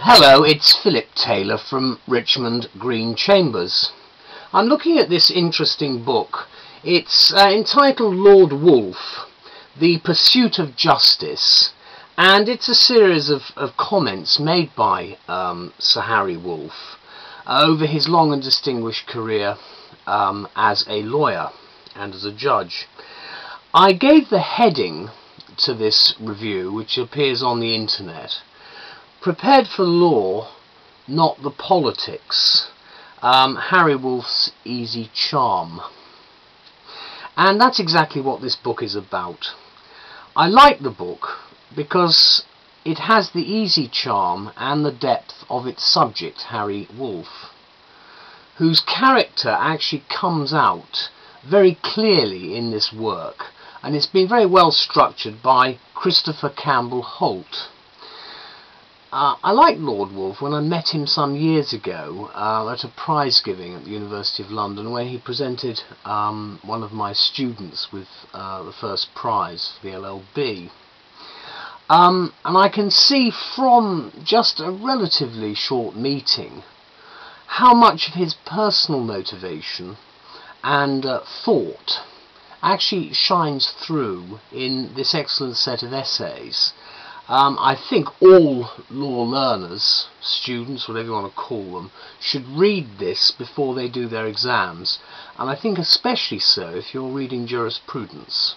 Hello, it's Phillip Taylor from Richmond Green Chambers. I'm looking at this interesting book. It's entitled Lord Woolf, The Pursuit of Justice, and it's a series of comments made by Sir Harry Woolf over his long and distinguished career as a lawyer and as a judge. I gave the heading to this review, which appears on the internet, Prepared for Law, Not the Politics, Harry Woolf's Easy Charm. And that's exactly what this book is about. I like the book because it has the easy charm and the depth of its subject, Harry Woolf, whose character actually comes out very clearly in this work, and it's been very well structured by Christopher Campbell-Holt. I liked Lord Woolf when I met him some years ago at a prize giving at the University of London, where he presented one of my students with the first prize for the LLB. And I can see from just a relatively short meeting how much of his personal motivation and thought actually shines through in this excellent set of essays. I think all law learners, students, whatever you want to call them, should read this before they do their exams, and I think especially so if you're reading jurisprudence,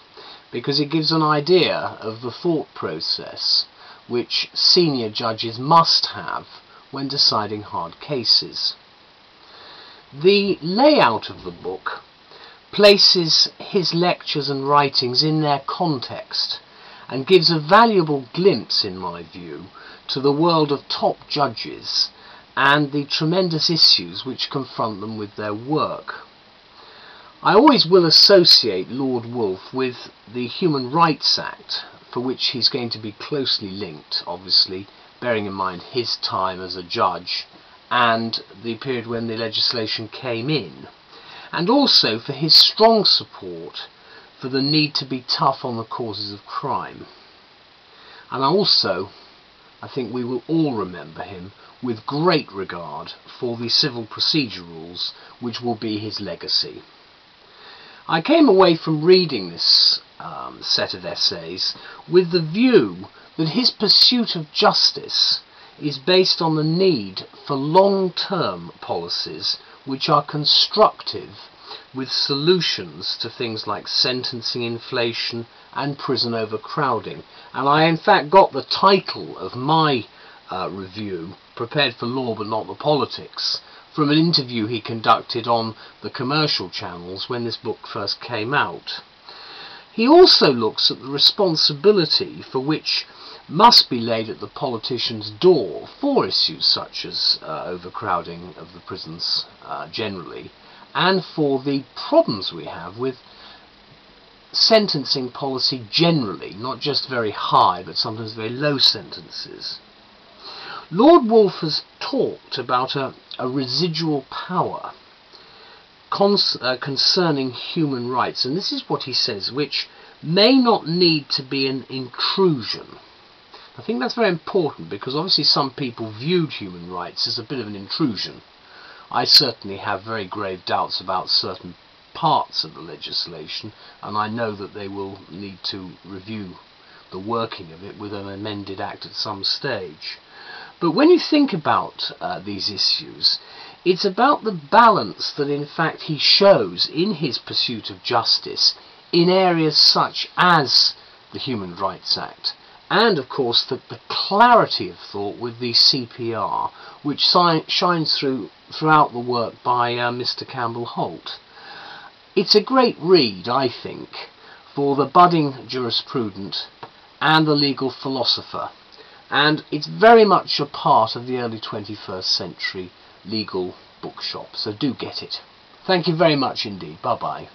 because it gives an idea of the thought process which senior judges must have when deciding hard cases. The layout of the book places his lectures and writings in their context and gives a valuable glimpse, in my view, to the world of top judges and the tremendous issues which confront them with their work. I always will associate Lord Woolf with the Human Rights Act, for which he's going to be closely linked, obviously, bearing in mind his time as a judge and the period when the legislation came in, and also for his strong support for the need to be tough on the causes of crime. And also, I think we will all remember him with great regard for the civil procedure rules, which will be his legacy. I came away from reading this set of essays with the view that his pursuit of justice is based on the need for long-term policies which are constructive, with solutions to things like sentencing inflation and prison overcrowding. And I in fact got the title of my review, Prepared for Law but Not the Politics, from an interview he conducted on the commercial channels when this book first came out. He also looks at the responsibility for which must be laid at the politician's door for issues such as overcrowding of the prisons generally, and for the problems we have with sentencing policy generally, not just very high but sometimes very low sentences. Lord Woolf has talked about a residual power concerning human rights, and this is what he says, which may not need to be an intrusion. I think that's very important, because obviously some people viewed human rights as a bit of an intrusion. I certainly have very grave doubts about certain parts of the legislation, and I know that they will need to review the working of it with an amended act at some stage. But when you think about these issues, it's about the balance that in fact he shows in his pursuit of justice in areas such as the Human Rights Act, and of course the clarity of thought with the CPR, which shines throughout the work by Mr. Campbell-Holt. It's a great read, I think, for the budding jurisprudent and the legal philosopher, and it's very much a part of the early 21st century legal bookshop, so do get it. Thank you very much indeed. Bye-bye.